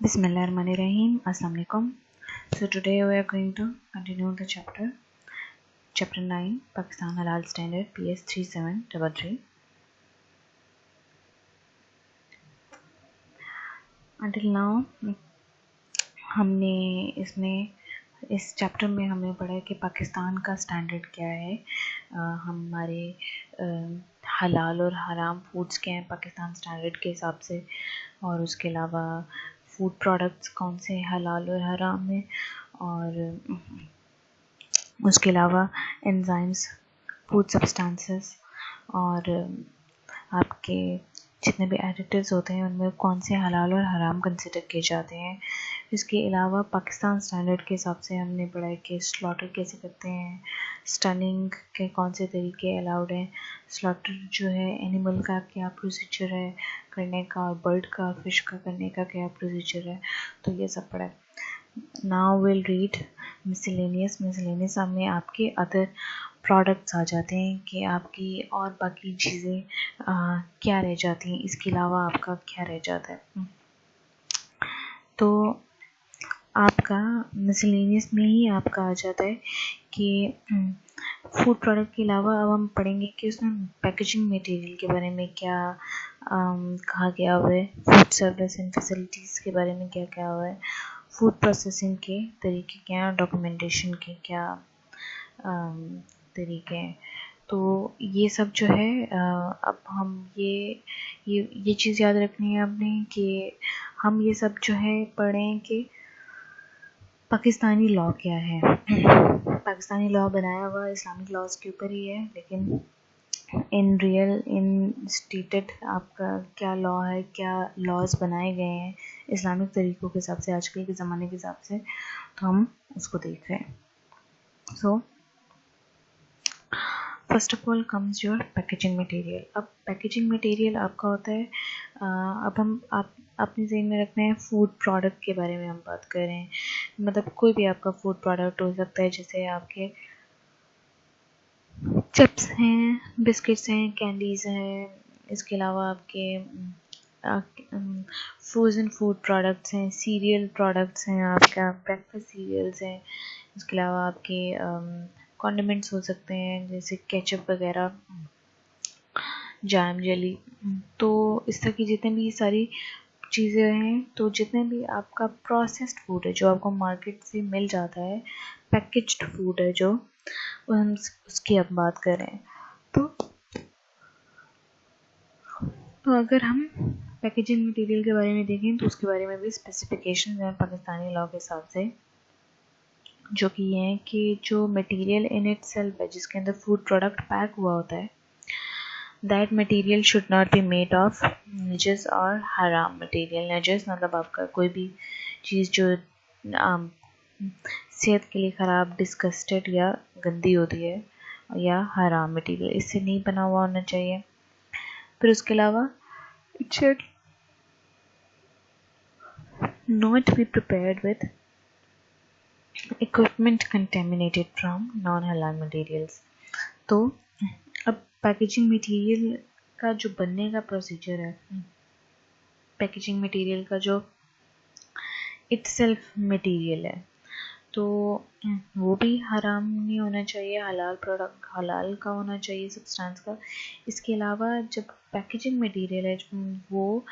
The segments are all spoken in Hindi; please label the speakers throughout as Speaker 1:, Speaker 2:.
Speaker 1: Bismillahirrahmanirrahim. Assalamu alaikum. So today we are going to continue the chapter 9, Pakistan Halal Standard, PS 3733. Until now हमने इस चैप्टर में हमने पढ़ा है कि पाकिस्तान का स्टैंडर्ड क्या है, हमारे हलाल और हराम फूड्स क्या हैं पाकिस्तान स्टैंडर्ड के हिसाब से, और उसके अलावा फूड प्रोडक्ट्स कौन से हलाल और हराम हैं, और उसके अलावा एंजाइम्स, फूड सब्सटेंसेस और आपके जितने भी एडिटिव्स होते हैं उनमें कौन से हलाल और हराम कंसिडर किए जाते हैं। इसके अलावा पाकिस्तान स्टैंडर्ड के हिसाब से हमने पढ़ा है कि स्लॉटर कैसे करते हैं, स्टनिंग के कौन से तरीके अलाउड हैं, स्लॉटर जो है एनिमल का क्या प्रोसीजर है करने का, और बर्ड का फिश का करने का क्या प्रोसीजर है, तो ये सब पढ़ा है। नाउ विल रीड मिसलेनियस में आपके अदर प्रोडक्ट्स आ जाते हैं कि आपकी और बाकी चीज़ें क्या रह जाती हैं, इसके अलावा आपका क्या रह जाता है। तो आपका मिसलेनियस में ही आपका आ जाता है कि फूड प्रोडक्ट के अलावा अब हम पढ़ेंगे कि उसमें पैकेजिंग मटेरियल के बारे में क्या कहा गया हुआ है, फूड सर्विस एंड फैसिलिटीज़ के बारे में क्या क्या हुआ है, फूड प्रोसेसिंग के तरीके क्या हैं, डॉक्यूमेंटेशन के क्या तरीके हैं। तो ये सब जो है अब हम ये चीज़ याद रखनी है आपने कि हम ये सब जो है पढ़ें कि पाकिस्तानी लॉ क्या है। पाकिस्तानी लॉ बनाया हुआ इस्लामिक लॉज के ऊपर ही है, लेकिन इन स्टेटेड आपका क्या लॉ है, क्या लॉज बनाए गए हैं इस्लामिक तरीक़ों के हिसाब से, आजकल के ज़माने के हिसाब से, तो हम उसको देख रहे हैं। So first of all comes your packaging material. अब पैकेजिंग मटेरियल आपका होता है, आप अपने ज़हन में रखना है फूड प्रोडक्ट के बारे में हम बात कर रहे हैं, मतलब कोई भी आपका फूड प्रोडक्ट हो सकता है, जैसे आपके चिप्स हैं, बिस्किट्स हैं, कैंडीज़ हैं, इसके अलावा आपके फ्रोज़न फूड प्रोडक्ट्स हैं, सीरियल प्रोडक्ट्स हैं, आपका ब्रेकफास्ट सीरियल्स हैं, इसके अलावा आपके कॉन्डिमेंट्स हो सकते हैं जैसे केचप वगैरह, जैम, जेली। तो इस तरह की जितने भी सारी चीज़ें हैं, तो जितने भी आपका प्रोसेस्ड फूड है जो आपको मार्केट से मिल जाता है, पैकेज्ड फूड है जो, हम उसकी अब बात कर रहे हैं। तो अगर हम पैकेजिंग मटेरियल के बारे में देखें तो उसके बारे में भी स्पेसिफिकेशन हैं पाकिस्तानी लॉ के हिसाब से, जो कि ये हैं कि जो मटेरियल इन इटसेल्फ है जिसके अंदर फूड प्रोडक्ट पैक हुआ होता है, that material should not be made of नजस और हराम मटेरियल। नजस मतलब आपका कोई भी चीज़ जो सेहत के लिए ख़राब, डिस्गस्टेड या गंदी होती है, या हराम मटेरियल, इससे नहीं बना हुआ होना चाहिए। फिर उसके अलावा it should not be prepared with equipment contaminated from non-halal materials। तो अब पैकेजिंग मटेरियल का जो बनने का प्रोसीजर है, पैकेजिंग मटेरियल का जो इटसेल्फ मटेरियल है, तो वो भी हराम नहीं होना चाहिए, हलाल प्रोडक्ट, हलाल का होना चाहिए सब्सटेंस का। इसके अलावा जब पैकेजिंग मटेरियल है वो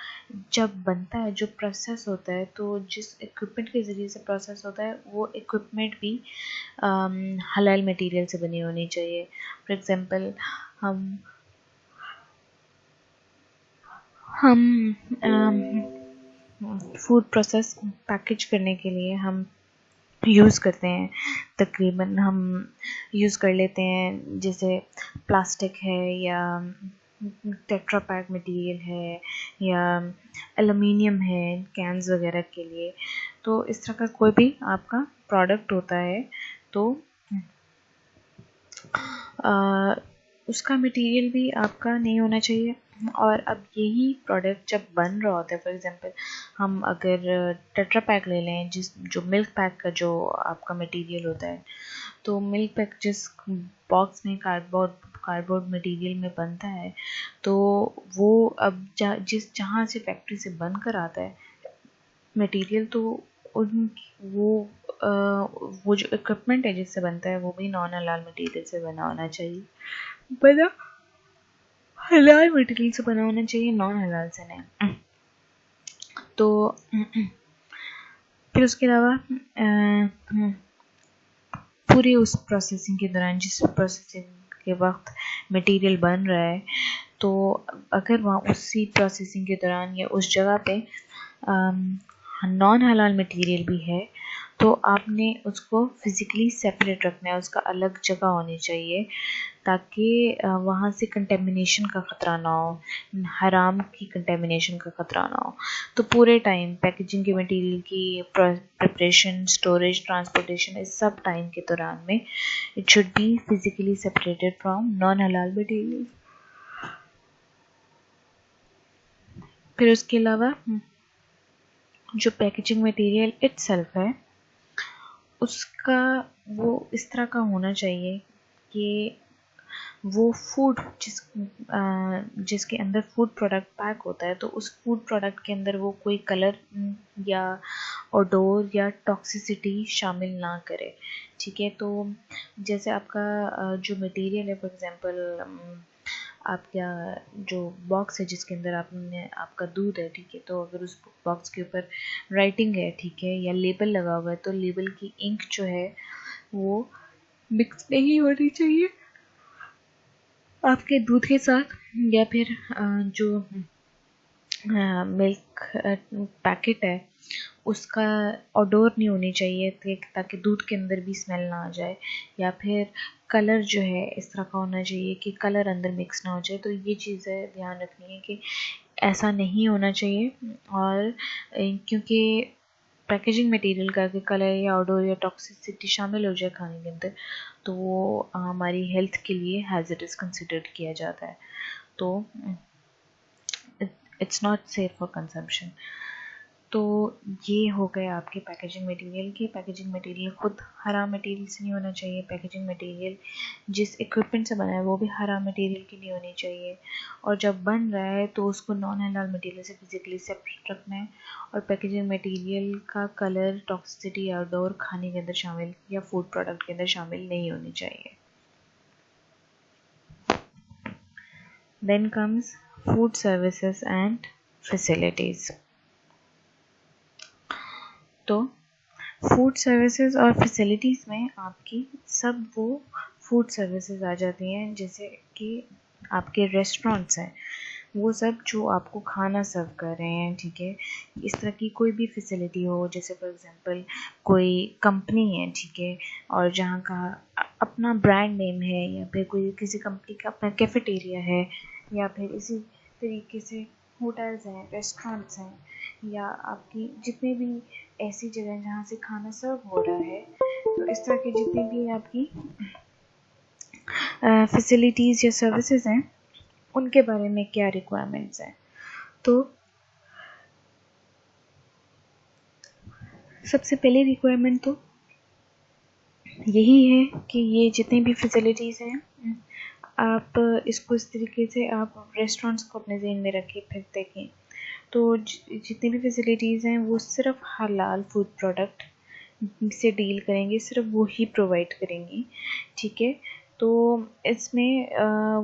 Speaker 1: जब बनता है, जो प्रोसेस होता है, तो जिस इक्विपमेंट के ज़रिए से प्रोसेस होता है वो इक्विपमेंट भी हलाल मटेरियल से बनी होनी चाहिए। फॉर एग्ज़ाम्पल हम फूड प्रोसेस पैकेज करने के लिए हम यूज़ करते हैं, तकरीबन हम यूज़ कर लेते हैं, जैसे प्लास्टिक है या टेट्रा पैक मटेरियल है या एलुमिनियम है कैंस वगैरह के लिए। तो इस तरह का कोई भी आपका प्रोडक्ट होता है तो उसका मटेरियल भी आपका नहीं होना चाहिए। और अब यही प्रोडक्ट जब बन रहा होता है, फॉर एग्जांपल हम अगर टेट्रा पैक ले लें, जो मिल्क पैक का जो आपका मटेरियल होता है, तो मिल्क पैक जिस बॉक्स में कार्डबोर्ड मटेरियल में बनता है, तो वो अब जहाँ से फैक्ट्री से बन कर आता है, मटेरियल तो उन वो जो इक्विपमेंट है जिससे बनता है वो भी नॉन हलाल मटेरियल से बना होना चाहिए, बना हलाल मटेरियल से बना होना चाहिए, नॉन हलाल से नहीं। तो फिर उसके अलावा पूरी उस प्रोसेसिंग के दौरान, जिस प्रोसेसिंग के वक्त मटेरियल बन रहा है, तो अगर वहाँ उसी प्रोसेसिंग के दौरान या उस जगह पे नॉन हलाल मटेरियल भी है तो आपने उसको फिज़िकली सेपरेट रखना है, उसका अलग जगह होनी चाहिए ताकि वहाँ से कंटेमिनेशन का ख़तरा ना हो, हराम की कंटेमिनेशन का ख़तरा ना हो। तो पूरे टाइम पैकेजिंग के मटेरियल की प्रिपरेशन, स्टोरेज, ट्रांसपोर्टेशन, इस सब टाइम के दौरान में it should be physically separated from non हलाल मटेरियल। फिर उसके अलावा जो पैकेजिंग मटेरियल इटसेल्फ है उसका वो इस तरह का होना चाहिए कि वो फूड जिसके अंदर फूड प्रोडक्ट पैक होता है तो उस फूड प्रोडक्ट के अंदर वो कोई कलर या ओडोर या टॉक्सिसिटी शामिल ना करे। ठीक है, तो जैसे आपका जो मटेरियल है, फॉर एग्जांपल आपका जो बॉक्स है जिसके अंदर आपने आपका दूध है, ठीक है, तो अगर उस बॉक्स के ऊपर राइटिंग है, ठीक है, या लेबल लगा हुआ है तो लेबल की इंक जो है वो मिक्स नहीं होनी चाहिए आपके दूध के साथ, या फिर जो मिल्क पैकेट है उसका ओडोर नहीं होनी चाहिए ताकि दूध के अंदर भी स्मेल ना आ जाए, या फिर कलर जो है इस तरह का होना चाहिए कि कलर अंदर मिक्स ना हो जाए। तो ये चीज़ें ध्यान रखनी है कि ऐसा नहीं होना चाहिए, और क्योंकि पैकेजिंग मटेरियल का अगर कलर या ओडोर या टॉक्सिसिटी शामिल हो जाए खाने के अंदर तो वो हमारी हेल्थ के लिए हैज़र्डस कंसिडर किया जाता है, तो it's not safe for consumption. तो ये हो गए आपके पैकेजिंग मटेरियल के। पैकेजिंग मटेरियल खुद हराम मटेरियल से नहीं होना चाहिए, पैकेजिंग मटेरियल जिस इक्विपमेंट से बना है वो भी हराम मटेरियल की नहीं होनी चाहिए, और जब बन रहा है तो उसको नॉन हलाल मटेरियल से फिजिकली सेपरेट रखना है, और पैकेजिंग मटेरियल का कलर, टॉक्सिसिटी या ओडोर खाने के अंदर शामिल या फूड प्रोडक्ट के अंदर शामिल नहीं होनी चाहिए। Then comes food services and facilities. तो फूड सर्विसेज और फैसिलिटीज़ में आपकी सब वो फूड सर्विसेज आ जाती हैं, जैसे कि आपके रेस्टोरेंट्स हैं वो सब जो आपको खाना सर्व कर रहे हैं, ठीक है, इस तरह की कोई भी फैसिलिटी हो, जैसे फॉर एग्जांपल कोई कंपनी है, ठीक है, और जहाँ का अपना ब्रांड नेम है, या फिर कोई किसी कंपनी का अपना कैफेटेरिया है, या फिर इसी तरीके से होटल्स हैं, रेस्टोरेंट्स हैं, या आपकी जितने भी ऐसी जगह जहाँ से खाना सर्व हो रहा है, तो इस तरह की जितनी भी आपकी फैसिलिटीज़ या सर्विसेज हैं उनके बारे में क्या रिक्वायरमेंट्स हैं। तो सबसे पहले रिक्वायरमेंट तो यही है कि ये जितनी भी फैसिलिटीज़ हैं आप इसको इस तरीके से आप रेस्टोरेंट्स को अपने ज़हन में रखें, फिर देखें तो जितनी भी फैसिलिटीज़ हैं वो सिर्फ हलाल फूड प्रोडक्ट से डील करेंगे, सिर्फ वो ही प्रोवाइड करेंगी, ठीक है। तो इसमें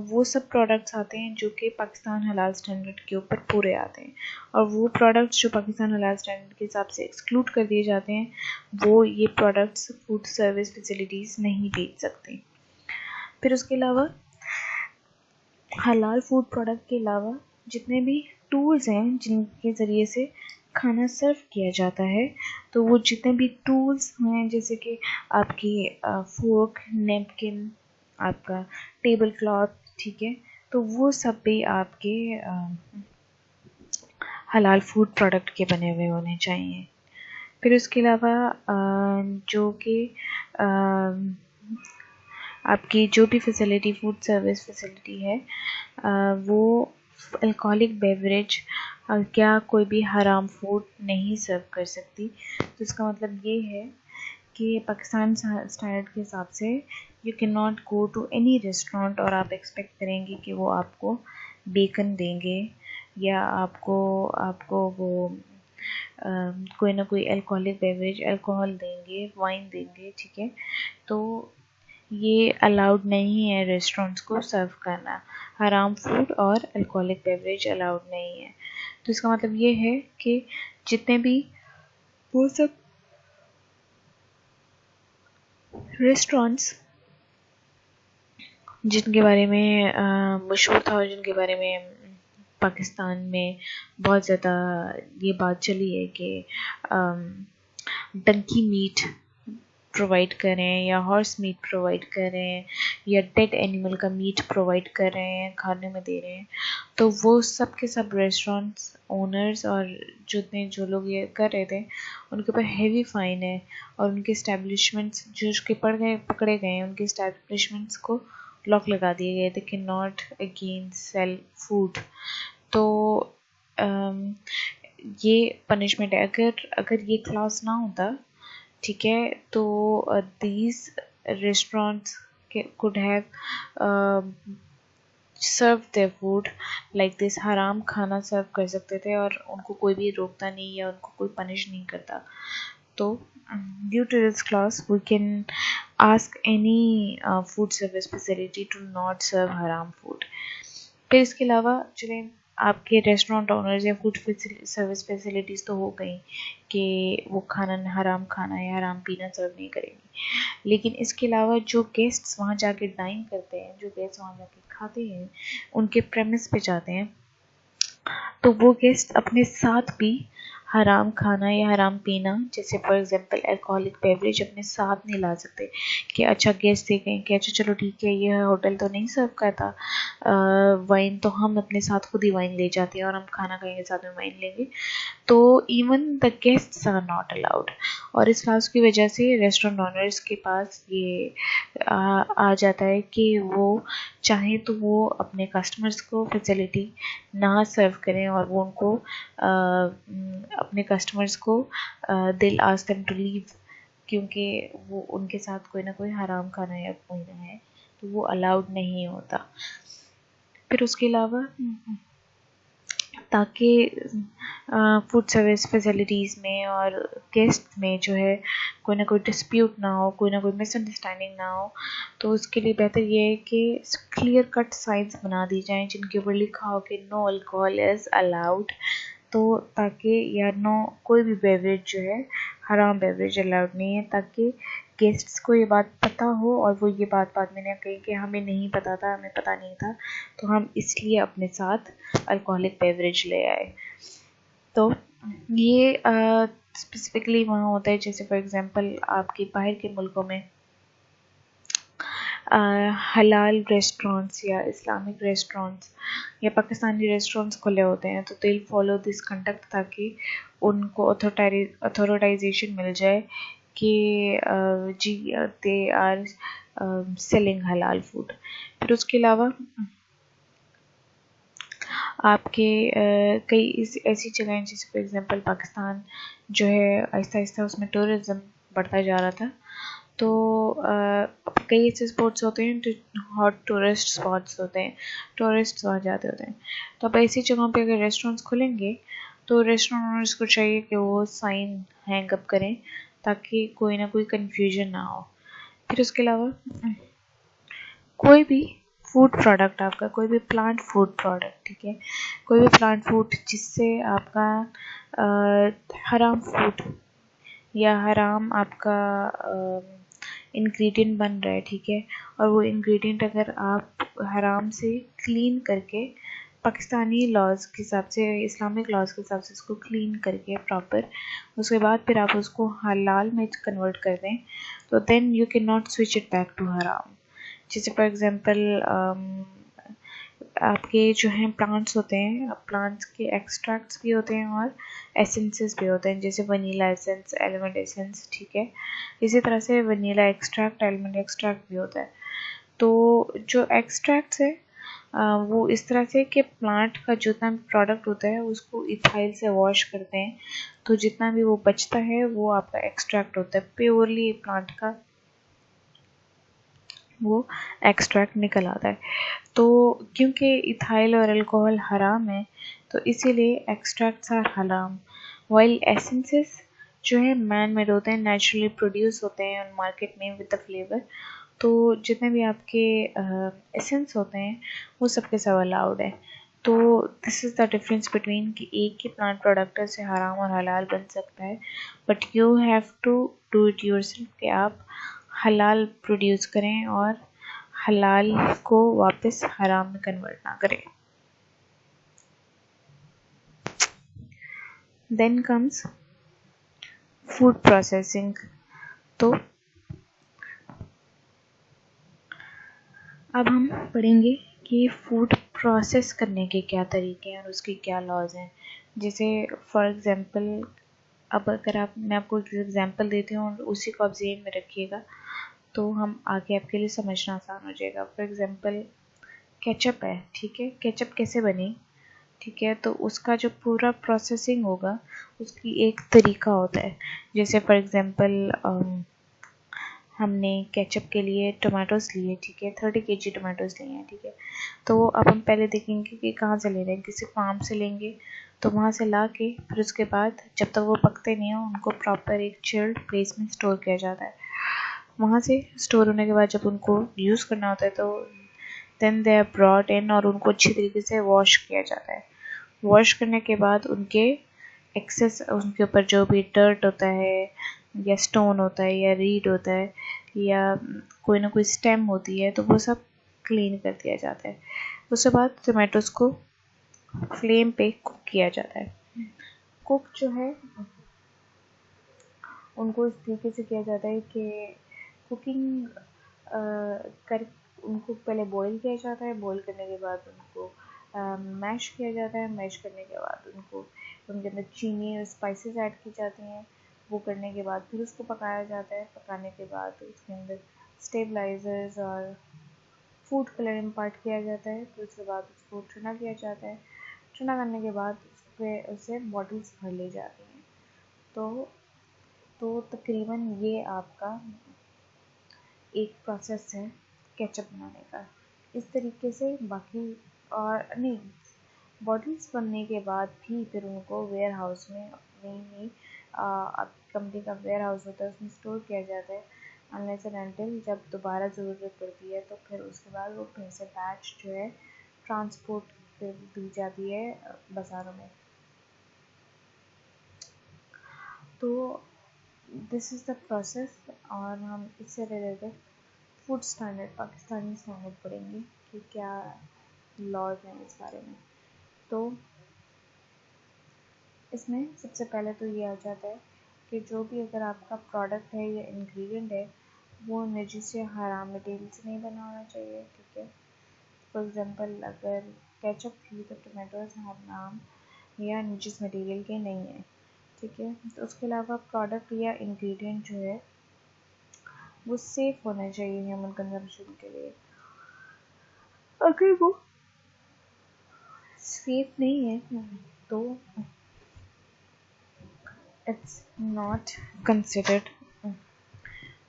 Speaker 1: वो सब प्रोडक्ट्स आते हैं जो कि पाकिस्तान हलाल स्टैंडर्ड के ऊपर पूरे आते हैं, और वो प्रोडक्ट्स जो पाकिस्तान हलाल स्टैंडर्ड के हिसाब से एक्सक्लूड कर दिए जाते हैं वो ये प्रोडक्ट्स फूड सर्विस फैसिलिटीज़ नहीं बेच सकते। फिर उसके अलावा हलाल फूड प्रोडक्ट के अलावा जितने भी टूल्स हैं जिनके ज़रिए से खाना सर्व किया जाता है, तो वो जितने भी टूल्स हैं जैसे कि आपकी फोर्क, नैपकिन, आपका टेबल क्लॉथ, ठीक है, तो वो सब भी आपके हलाल फूड प्रोडक्ट के बने हुए होने चाहिए। फिर उसके अलावा जो कि आपकी जो भी फैसिलिटी, फूड सर्विस फैसिलिटी है वो अल्कोहलिक बेवरेज क्या कोई भी हराम फूड नहीं सर्व कर सकती। तो इसका मतलब ये है कि पाकिस्तान स्टैंडर्ड के हिसाब से you can not go to any restaurant और आप एक्सपेक्ट करेंगे कि वो आपको बेकन देंगे, या आपको वो कोई ना कोई अल्कोहलिक बेवरेज, अल्कोहल देंगे, वाइन देंगे, ठीक है। तो ये अलाउड नहीं है रेस्टोरेंट्स को सर्व करना, हराम फूड और अल्कोहलिक बेवरेज अलाउड नहीं है। तो इसका मतलब ये है कि जितने भी वो सब रेस्टोरेंट्स जिनके बारे में मशहूर था और जिनके बारे में पाकिस्तान में बहुत ज़्यादा ये बात चली है कि डंकी मीट प्रोवाइड करें या हॉर्स मीट प्रोवाइड करें या डेड एनिमल का मीट प्रोवाइड कर रहे हैं, खाने में दे रहे हैं, तो वो सब के सब रेस्टोरेंट्स ओनर्स और जो लोग ये कर रहे थे उनके ऊपर हैवी फाइन है। और उनके इस्टेब्लिशमेंट्स जो पकड़े गए हैं, उनके इस्टेब्लिशमेंट्स को लॉक लगा दिए गए थे कि नॉट अगेन सेल फूड। तो ये पनिशमेंट है। अगर ये क्लॉज ना होता, ठीक है, तो these restaurants could have serve their food like this, हराम खाना सर्व कर सकते थे और उनको कोई भी रोकता नहीं या उनको कोई पनिश नहीं करता। तो due to this clause we can ask any food service facility to not serve हराम फूड। फिर इसके अलावा चलें, आपके रेस्टोरेंट ओनर्स या फूड सर्विस फैसिलिटीज़ तो हो गई कि वो हराम खाना या हराम पीना सर्व नहीं करेंगी, लेकिन इसके अलावा जो गेस्ट्स वहाँ जाके डाइन करते हैं, जो गेस्ट वहाँ जाके खाते हैं, उनके प्रेमिस पे जाते हैं, तो वो गेस्ट अपने साथ भी हराम खाना या हराम पीना, जैसे फॉर एग्जांपल अल्कोहलिक बेवरेज, अपने साथ नहीं ला सकते। कि अच्छा गेस्ट देखें कि अच्छा चलो ठीक है, ये होटल तो नहीं सर्व करता वाइन, तो हम अपने साथ खुद ही वाइन ले जाते हैं और हम खाना खाएंगे साथ में वाइन लेंगे। तो even the guests are not allowed. और इस क्लास की वजह से रेस्टोरेंट ओनर्स के पास ये आ जाता है कि वो चाहे तो वो अपने कस्टमर्स को फैसिलिटी ना सर्व करें और वो उनको अपने कस्टमर्स को दिल आस्क देम टू लीव, क्योंकि वो उनके साथ कोई ना कोई हराम खाना या कोई ना है, तो वो अलाउड नहीं होता। फिर उसके अलावा ताकि फूड सर्विस फैसिलिटीज़ में और गेस्ट में जो है कोई ना कोई डिस्प्यूट ना हो, कोई ना कोई मिसअंडरस्टैंडिंग ना हो, तो उसके लिए बेहतर ये है कि क्लियर कट साइंस बना दी जाएं जिनके ऊपर लिखा हो कि नो अल्कोहल इज़ अलाउड। तो ताकि या नो कोई भी बेवरेज जो है हराम बेवरेज अलाउड नहीं है, ताकि गेस्ट्स को ये बात पता हो और वो ये बात बाद में ना कहें कि हमें नहीं पता था, हमें पता नहीं था, तो हम इसलिए अपने साथ अल्कोहलिक बेवरेज ले आए। तो ये स्पेसिफिकली वहाँ होता है, जैसे फॉर एग्जांपल आपके बाहर के मुल्कों में हलाल रेस्टोरेंट्स या इस्लामिक रेस्टोरेंट्स या पाकिस्तानी रेस्टोरेंट्स खुले होते हैं, तो दे फॉलो दिस कंडक्ट ताकि उनको अथॉराइजेशन मिल जाए कि जी दे आर सेलिंग हलाल फूड। फिर उसके अलावा आपके कई ऐसी जगह हैं, जैसे फॉर एग्जांपल पाकिस्तान जो है आहिस्ता आहिस्ता उसमें टूरिज़्म बढ़ता जा रहा था, तो कई ऐसे स्पॉट्स होते हैं जो हॉट टूरिस्ट स्पॉट्स होते हैं, टूरिस्ट वहाँ जाते होते हैं। तो अब ऐसी जगहों पे अगर रेस्टोरेंट्स खुलेंगे तो रेस्टोरेंट ओनर्स को चाहिए कि वो साइन हैंग अप करें ताकि कोई ना कोई कन्फ्यूजन ना हो। फिर उसके अलावा कोई भी फूड प्रोडक्ट, आपका कोई भी प्लांट फूड प्रोडक्ट, ठीक है, कोई भी प्लांट फूड जिससे आपका हराम फूड या हराम आपका इंग्रेडिएंट बन रहा है, ठीक है, और वो इंग्रेडिएंट अगर आप हराम से क्लीन करके पाकिस्तानी लॉज के हिसाब से, इस्लामिक लॉज के हिसाब से उसको क्लीन करके प्रॉपर, उसके बाद फिर आप उसको हलाल में कन्वर्ट कर दें, तो then you can not switch it back to हराम। जैसे फॉर एग्जांपल आपके जो हैं प्लांट्स होते हैं, प्लांट्स के एक्सट्रैक्ट्स भी होते हैं और एसेंसेस भी होते हैं, जैसे वनीला एसेंस, एलमंड एसेंस, ठीक है, इसी तरह से वनीला एक्सट्रैक्ट, एलमंड एक्सट्रैक्ट भी होता है। तो जो एक्सट्रैक्ट्स है वो इस तरह से कि प्लांट का जितना भी प्रोडक्ट होता है उसको इथाइल से वॉश करते हैं, तो जितना भी वो बचता है वो आपका एक्सट्रैक्ट होता है, प्योरली प्लांट का वो एक्सट्रैक्ट निकल आता है। तो क्योंकि इथाइल और अल्कोहल हराम है, तो इसीलिए एक्सट्रैक्ट्स आर हराम। वाइल एसेंसेस जो है मैन मेड होते हैं, नेचुरली प्रोड्यूस होते हैं मार्केट में विद द फ्लेवर। तो जितने भी आपके एसेंस होते हैं वो सबके सब अलाउड है। तो this is the difference between कि एक ही प्लांट प्रोडक्ट से हराम और हलाल बन सकता है, but you have to do it yourself कि आप हलाल प्रोड्यूस करें और हलाल को वापस हराम में कन्वर्ट ना करें। Then comes food processing. तो अब हम पढ़ेंगे कि फूड प्रोसेस करने के क्या तरीके हैं और उसके क्या लॉज हैं। जैसे फॉर एग्जांपल, अब अगर मैं आपको एक एग्जांपल देती हूँ और उसी को आप ज़हन में रखिएगा तो हम आगे आपके लिए समझना आसान हो जाएगा। फॉर एग्जांपल केचप है, ठीक है, केचप कैसे बनी, ठीक है, तो उसका जो पूरा प्रोसेसिंग होगा उसकी एक तरीका होता है। जैसे फॉर एग्जांपल हमने केचप के लिए टोमेटोज़ लिए, ठीक है, 30 kg टोमेटोज़ लिए हैं, ठीक है। तो अब हम पहले देखेंगे कि कहाँ से ले रहे हैं, किसी फार्म से लेंगे तो वहाँ से ला के फिर उसके बाद जब तक वो पकते नहीं हैं उनको प्रॉपर एक चिल्ड प्लेस में स्टोर किया जाता है। वहाँ से स्टोर होने के बाद जब उनको यूज़ करना होता है तो then they are brought in और उनको अच्छी तरीके से वॉश किया जाता है। वॉश करने के बाद उनके एक्सेस, उनके ऊपर जो भी डर्ट होता है या स्टोन होता है या रीड होता है या कोई ना कोई स्टेम होती है तो वो सब क्लीन कर दिया जाता है। उसके बाद टमाटोज को फ्लेम पे कुक किया जाता है। कुक जो है उनको इस तरीके से किया जाता है कि कुकिंग कर उनको पहले बॉईल किया जाता है, बॉईल करने के बाद उनको मैश किया जाता है, मैश करने के बाद उनको उनके अंदर चीनी और स्पाइसेस ऐड की जाती हैं। वो करने के बाद फिर उसको पकाया जाता है, पकाने के बाद उसके अंदर स्टेबलाइजर्स और फूड कलर इम्पार्ट किया जाता है। फिर उसके बाद उसको ठंडा किया जाता है, ठंडा करने के बाद उसे बॉटल्स भर ली जाती हैं। तो तकरीबन ये आपका एक प्रोसेस है केचप बनाने का। इस तरीके से बाकी और नहीं, बॉटल्स बनने के बाद भी फिर उनको वेयर हाउस में अपने ही कंपनी का वेयर हाउस होता है उसमें स्टोर किया जाता है अनलेस एंड अनटिल जब दोबारा ज़रूरत पड़ती है तो फिर उसके बाद वो फिर से बैच जो है ट्रांसपोर्ट फिर दी जाती है बाज़ारों में। तो दिस इज़ द प्रोसेस। और हम इससे related food standard, Pakistani standard पढ़ेंगे कि क्या लॉज हैं इस बारे में। तो इसमें सबसे पहले तो ये आ जाता है कि जो भी अगर आपका प्रोडक्ट है या इंग्रेडिएंट है वो नजीस या हराम मटेरियल से नहीं बना होना चाहिए, ठीक है। फॉर एग्जांपल अगर केचप थी तो टमाटोज हराम या नजीस मटेरियल के नहीं है, ठीक है। तो उसके अलावा प्रोडक्ट या इंग्रेडिएंट जो है वो सेफ़ होना चाहिए ह्यूमन कंजम्पशन के लिए। अगर वो सेफ नहीं है तो it's not considered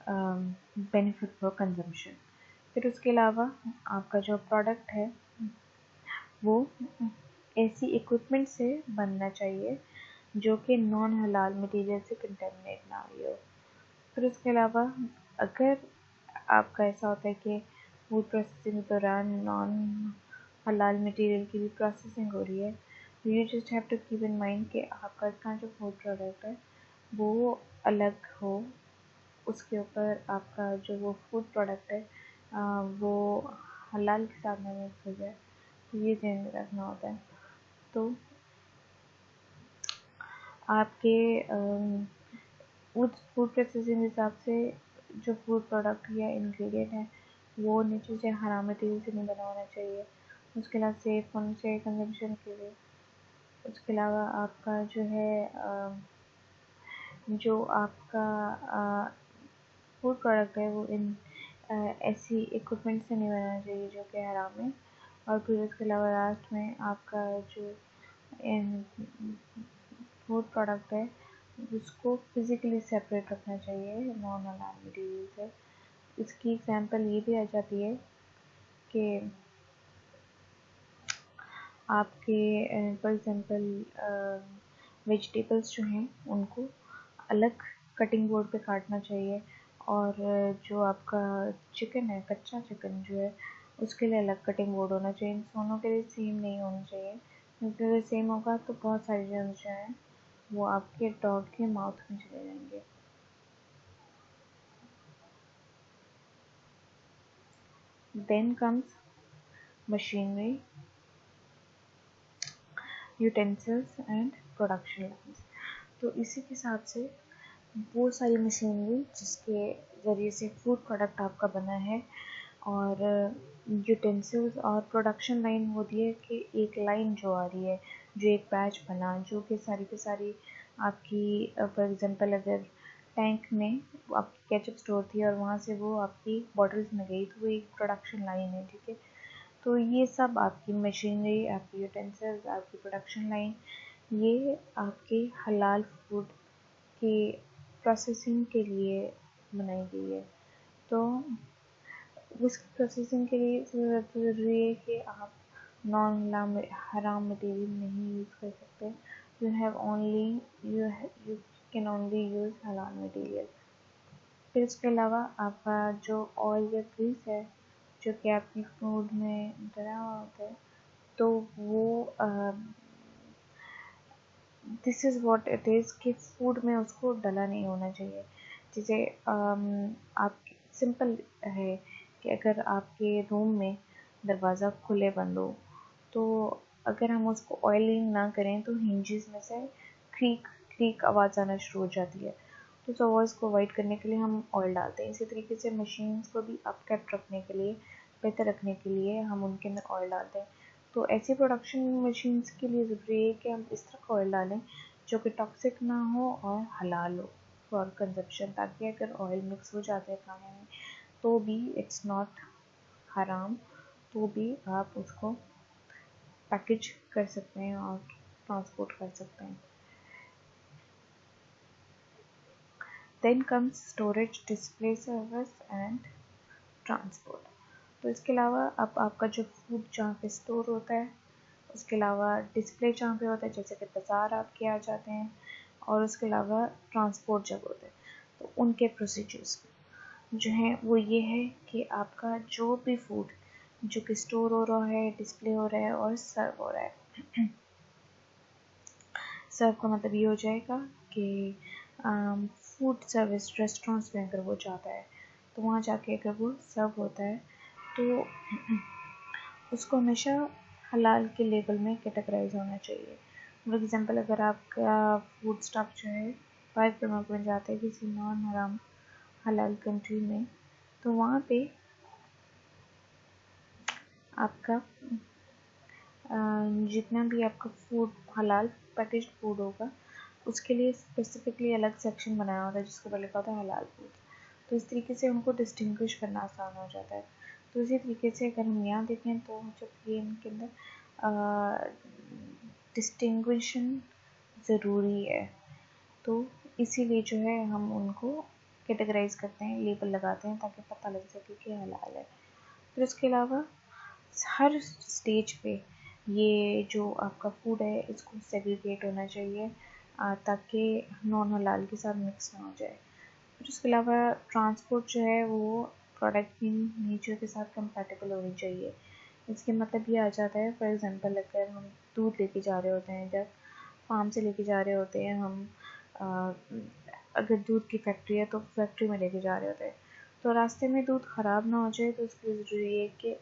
Speaker 1: benefit for consumption. फिर उसके अलावा आपका जो प्रोडक्ट है वो ऐसी इक्विपमेंट से बनना चाहिए जो कि नॉन हलाल मटेरियल से कंटेमिनेट ना हुई हो। फिर उसके अलावा अगर आपका ऐसा होता है कि फूड प्रोसेसिंग के दौरान नॉन हलाल मटेरियल की भी प्रोसेसिंग हो रही है, you just have to keep in mind कि आपका इतना जो फूड प्रोडक्ट है वो अलग हो, उसके ऊपर आपका जो वो फूड प्रोडक्ट है वो हलाल के साथ में मिक्स हो जाए, तो ये ध्यान में रखना होता है। तो आपके फूड प्रोसेसिंग हिसाब से जो फूड प्रोडक्ट या इंग्रेडिएंट है वो नीचे से हराम मटेरियल से नहीं बना होना चाहिए। उसके अलावा सेफ होना चाहिए कंजम्पशन के लिए। उसके अलावा आपका जो है जो आपका फूड प्रोडक्ट है वो इन ऐसी इक्विपमेंट से नहीं बनाना चाहिए जो कि हराम है। और फिर उसके अलावा लास्ट में आपका जो फूड प्रोडक्ट है उसको फिज़िकली सेपरेट रखना चाहिए नॉन हलाल मटेरियल से। इसकी एग्जांपल ये भी आ जाती है कि आपके फॉर एग्जांपल वेजिटेबल्स जो हैं उनको अलग कटिंग बोर्ड पे काटना चाहिए, और जो आपका चिकन है, कच्चा चिकन जो है, उसके लिए अलग कटिंग बोर्ड होना चाहिए। इन दोनों के लिए सेम नहीं होना चाहिए, क्योंकि अगर सेम होगा तो बहुत सारे जर्म्स जो हैं वो आपके डॉग के माउथ में चले जाएंगे। Then comes machinery, utensils and production lines. तो इसी के हिसाब से वो सारी मशीनरी जिसके ज़रिए से फूड प्रोडक्ट आपका बना है, और यूटेंसिल्स और प्रोडक्शन लाइन होती है कि एक लाइन जो आ रही है, जो एक बैच बना, जो कि सारी की सारी आपकी, फॉर एग्जांपल अगर टैंक में आपकी केचप स्टोर थी और वहाँ से वो आपकी बॉटल्स में गई, तो वो एक प्रोडक्शन लाइन है, ठीक है। तो ये सब आपकी मशीनरी, आपकी यूटेंसिल्स, आपकी प्रोडक्शन लाइन, ये आपके हलाल फूड की प्रोसेसिंग के लिए बनाई गई है। तो उसकी प्रोसेसिंग के लिए सबसे ज़रूरी है कि आप नॉन हराम मटेरियल नहीं यूज़ कर सकते। यू कैन ओनली यूज़ हलाल मटेरियल। फिर इसके अलावा आपका जो ऑयल या ग्रीस है जो कि आपकी फूड में डला हुआ होता है, तो वो this is what it is कि फूड में उसको डला नहीं होना चाहिए। जैसे आप सिंपल है कि अगर आपके रूम में दरवाज़ा खुले बंद हो, तो अगर हम उसको ऑयलिंग ना करें तो हिंजेस में से क्रीक क्रीक आवाज़ आना शुरू हो जाती है। तो उस आवाज़ को अवॉइड करने के लिए हम ऑयल डालते हैं। इसी तरीके से मशीन्स को भी अपकेप्ट रखने के लिए, बेहतर रखने के लिए हम उनके अंदर ऑयल डालते हैं। तो ऐसी प्रोडक्शन मशीन्स के लिए ज़रूरी है कि हम इस तरह का ऑयल डालें जो कि टॉक्सिक ना हो और हलाल हो फॉर कंजप्शन, ताकि अगर ऑयल मिक्स हो जाते हैं खाने में तो भी इट्स नॉट हराम, तो भी आप उसको पैकेज कर सकते हैं और ट्रांसपोर्ट कर सकते हैं। Then comes storage, display service and transport. तो इसके अलावा अब आपका जो फूड जहाँ पे स्टोर होता है, उसके अलावा डिस्प्ले जहाँ पे होता है, जैसे कि बाज़ार आपके आ जाते हैं, और उसके अलावा ट्रांसपोर्ट जब होता है, तो उनके प्रोसीजर्स जो हैं वो ये है कि आपका जो भी फूड जो कि स्टोर हो रहा है, डिस्प्ले हो रहा है और सर्व हो रहा है, सर्व का मतलब ये हो जाएगा कि फूड सर्विस रेस्टोरेंट्स में अगर वो जाता है, तो वहाँ जाके अगर वो सर्व होता है तो उसको हमेशा हलाल के लेबल में कैटेगराइज होना चाहिए। फॉर एग्ज़ाम्पल अगर आपका फूड स्टफ जो है बाहर के मुल्क में जाता है किसी नॉन हराम हलाल कंट्री में, तो वहाँ पे आपका जितना भी आपका फूड हलाल पैकेज्ड फूड होगा, उसके लिए स्पेसिफिकली अलग सेक्शन बनाया होता है जिसके ऊपर लिखा होता है हलाल फूड। तो इस तरीके से उनको डिस्टिंग्विश करना आसान हो जाता है। तो इसी तरीके से अगर हम यहाँ देखें तो जब ये इनके अंदर डिस्टिंग्विशन ज़रूरी है, तो इसीलिए जो है हम उनको कैटेगराइज करते हैं, लेबल लगाते हैं ताकि पता लग सके कि हलाल है। फिर उसके अलावा हर स्टेज पे ये जो आपका फूड है इसको सेग्रीगेट होना चाहिए, ताकि नॉन हलाल के साथ मिक्स ना हो जाए। फिर उसके अलावा ट्रांसपोर्ट जो है वो प्रोडक्ट की नेचर के साथ कंपैटिबल होनी चाहिए। इसके मतलब ये आ जाता है, फॉर एग्जांपल अगर हम दूध लेके जा रहे होते हैं, जब फार्म से लेके जा रहे होते हैं हम, अगर दूध की फैक्ट्री है तो फैक्ट्री में लेके जा रहे होते हैं, तो रास्ते में दूध ख़राब ना हो जाए तो उसके लिए ज़रूरी है कि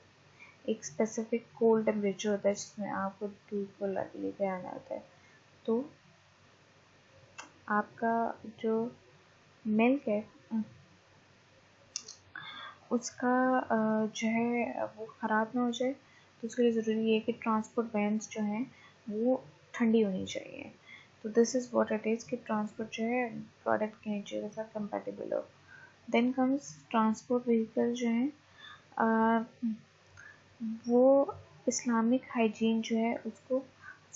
Speaker 1: एक स्पेसिफिक कोल्ड टेम्परेचर होता है जिसमें आपको दूध को लेके आना होता है। तो आपका जो मिल्क है उसका जो है वो ख़राब ना हो जाए, तो उसके लिए ज़रूरी है कि ट्रांसपोर्ट वैन्स जो हैं वो ठंडी होनी चाहिए। तो this is what it is कि ट्रांसपोर्ट जो है प्रोडक्ट के नेचर के साथ कंपैटिबल हो। देन कम्स ट्रांसपोर्ट व्हीकल जो हैं वो इस्लामिक हाइजीन जो है उसको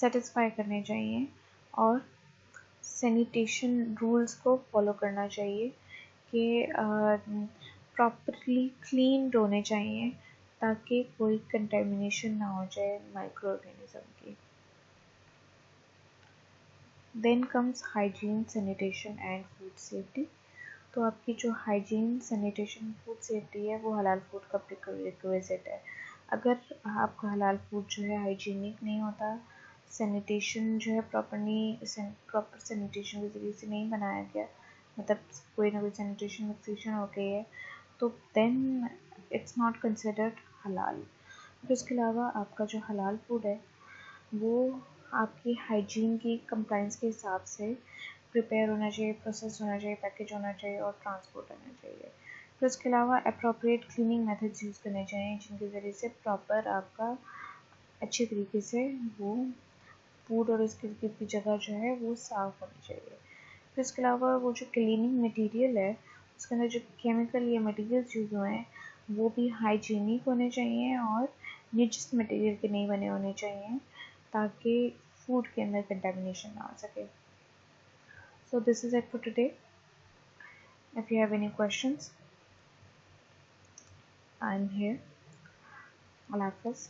Speaker 1: सेटिस्फाई करने चाहिए और सैनिटेशन रूल्स को फॉलो करना चाहिए कि प्रॉपरली क्लीन होने चाहिए ताकि कोई कंटेमिनेशन ना हो जाए माइक्रो ऑर्गेनिज्म की। Then comes hygiene, sanitation and food safety. तो आपकी जो हाइजीन, सैनिटेशन, फूड सेफ्टी है वो हलाल फूड का प्रिक्विजिट है। अगर आपका हलाल फूड जो है हाइजीनिक नहीं होता, सैनिटेशन जो है प्रॉपर सैनिटेशन के ज़रिए से नहीं बनाया गया, मतलब कोई ना कोई सैनिटेशन मिक्सेशन हो गई है, तो देन इट्स नॉट कंसिडर्ड हलाल। फिर उसके अलावा आपका जो हलाल फूड है वो आपकी हाइजीन की कंप्लाइंस के हिसाब से प्रिपेयर होना चाहिए, प्रोसेस होना चाहिए, पैकेज होना चाहिए और ट्रांसपोर्ट होना चाहिए। फिर उसके अलावा अप्रोप्रिएट क्लीनिंग मेथड्स यूज़ करने चाहिए, जिनके ज़रिए से प्रॉपर आपका अच्छे तरीके से वो फूड और उसके की जगह जो है वो साफ़ होनी चाहिए। फिर इसके अलावा वो जो क्लीनिंग मटेरियल है उसके अंदर जो केमिकल या मटेरियल्स यूज़ हुए हैं वो भी हाइजीनिक होने चाहिए और निजिस मटेरियल के नहीं बने होने चाहिए, ताकि फूड के अंदर कंटेमिनेशन ना आ सके। So this is it for today. If you have any questions, I'm here. Allah Hafiz.